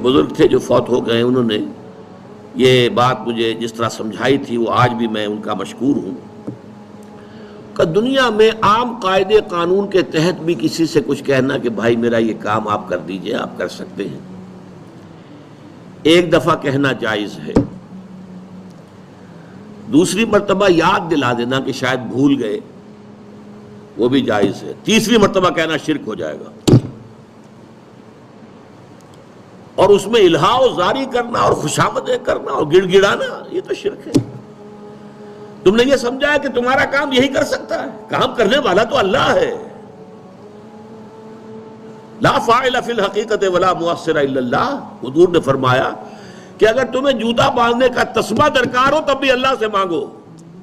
بزرگ تھے جو فوت ہو گئے، انہوں نے یہ بات مجھے جس طرح سمجھائی تھی وہ آج بھی میں ان کا مشکور ہوں کہ دنیا میں عام قاعدے قانون کے تحت بھی کسی سے کچھ کہنا کہ بھائی میرا یہ کام آپ کر دیجئے، آپ کر سکتے ہیں، ایک دفعہ کہنا جائز ہے، دوسری مرتبہ یاد دلا دینا کہ شاید بھول گئے وہ بھی جائز ہے، تیسری مرتبہ کہنا شرک ہو جائے گا، اور اس میں الہا و زاری کرنا اور خوشامدیں کرنا اور گڑ گڑانا یہ تو شرک ہے۔ تم نے یہ سمجھا ہے کہ تمہارا کام یہی کر سکتا ہے، کام کرنے والا تو اللہ ہے۔ لا فاعل فی الحقیقت ولا مؤثر الا اللہ، حضور نے فرمایا کہ اگر تمہیں جوتا باندھنے کا تسمہ درکار ہو تب بھی اللہ سے مانگو،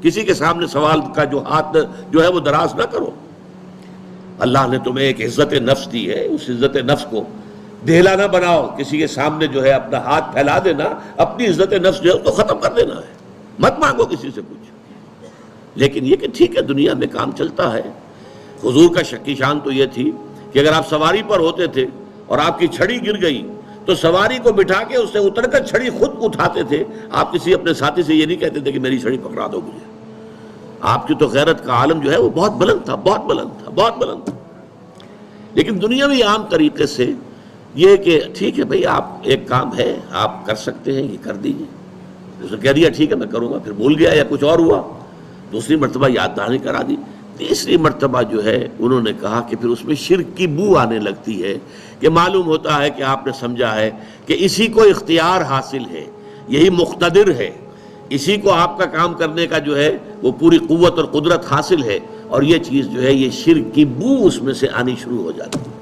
کسی کے سامنے سوال کا جو ہاتھ جو ہے وہ دراز نہ کرو۔ اللہ نے تمہیں ایک عزت نفس دی ہے، اس عزت نفس کو دہلا نہ بناؤ، کسی کے سامنے جو ہے اپنا ہاتھ پھیلا دینا، اپنی عزت نفس جو ہے اس کو ختم کر دینا ہے، مت مانگو کسی سے کچھ۔ لیکن یہ کہ ٹھیک ہے دنیا میں کام چلتا ہے۔ حضور کا شکی شان تو یہ تھی کہ اگر آپ سواری پر ہوتے تھے اور آپ کی چھڑی گر گئی تو سواری کو بٹھا کے اس سے اتر کر چھڑی خود اٹھاتے تھے، آپ کسی اپنے ساتھی سے یہ نہیں کہتے تھے کہ میری چھڑی پکڑا دو مجھے۔ آپ کی تو غیرت کا عالم جو ہے وہ بہت بلند تھا، بہت بلند تھا، بہت بلند تھا۔ لیکن دنیاوی عام طریقے سے یہ کہ ٹھیک ہے بھئی آپ ایک کام ہے آپ کر سکتے ہیں، یہ کر دیجئے۔ اس نے کہہ دیا ٹھیک ہے میں کروں گا، پھر بھول گیا یا کچھ اور ہوا، دوسری مرتبہ یاد دہانی کرا دی، تیسری مرتبہ جو ہے انہوں نے کہا کہ پھر اس میں شرک کی بو آنے لگتی ہے کہ معلوم ہوتا ہے کہ آپ نے سمجھا ہے کہ اسی کو اختیار حاصل ہے، یہی مقتدر ہے، اسی کو آپ کا کام کرنے کا جو ہے وہ پوری قوت اور قدرت حاصل ہے، اور یہ چیز جو ہے یہ شرک کی بو اس میں سے آنی شروع ہو جاتی ہے۔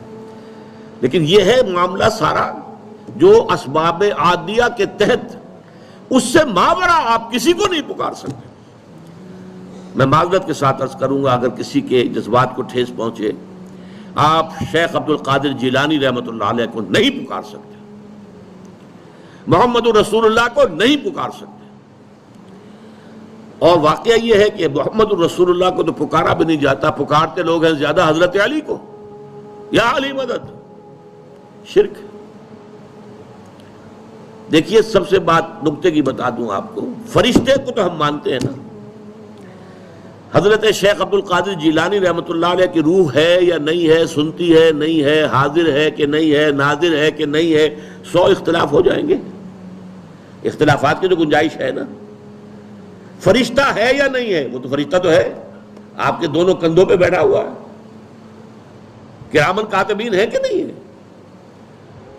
لیکن یہ ہے معاملہ سارا جو اسباب عادیہ کے تحت، اس سے ماورا آپ کسی کو نہیں پکار سکتے۔ میں معذرت کے ساتھ عرض کروں گا اگر کسی کے جذبات کو ٹھیس پہنچے، آپ شیخ عبد القادر جیلانی رحمۃ اللہ علیہ کو نہیں پکار سکتے، محمد رسول اللہ کو نہیں پکار سکتے، اور واقعہ یہ ہے کہ محمد رسول اللہ کو تو پکارا بھی نہیں جاتا، پکارتے لوگ ہیں زیادہ حضرت علی کو، یا علی مدد، شرک۔ دیکھیے سب سے بات نکتے کی بتا دوں آپ کو، فرشتے کو تو ہم مانتے ہیں نا، حضرت شیخ عبد القادر جیلانی رحمۃ اللہ علیہ کی روح ہے یا نہیں ہے، سنتی ہے نہیں ہے، حاضر ہے کہ نہیں ہے، ناظر ہے کہ نہیں ہے، 100 اختلاف ہو جائیں گے، اختلافات کی تو گنجائش ہے نا۔ فرشتہ ہے یا نہیں ہے، وہ تو فرشتہ تو ہے، آپ کے دونوں کندھوں پہ بیٹھا ہوا ہے، کرامن کاتبین ہے کہ نہیں ہے،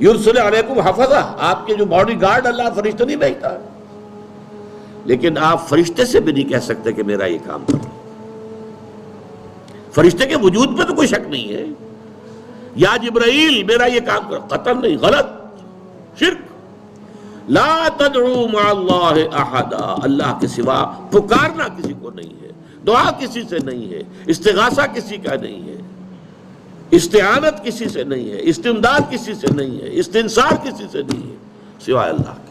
یرسل علیکم حفظہ، آپ کے جو باڈی گارڈ اللہ فرشتہ نہیں بھیجتا، لیکن آپ فرشتے سے بھی نہیں کہہ سکتے کہ میرا یہ کام کرو۔ فرشتے کے وجود پہ تو کوئی شک نہیں ہے، یا جبرائیل میرا یہ کام کرو، قطعاً نہیں، غلط، شرک۔ لا تدعو مع اللہ احدا، اللہ کے سوا پکارنا کسی کو نہیں ہے، دعا کسی سے نہیں ہے، استغاثہ کسی کا نہیں ہے، استعانت کسی سے نہیں ہے، استمداد کسی سے نہیں ہے، استنصار کسی سے نہیں ہے سوائے اللہ۔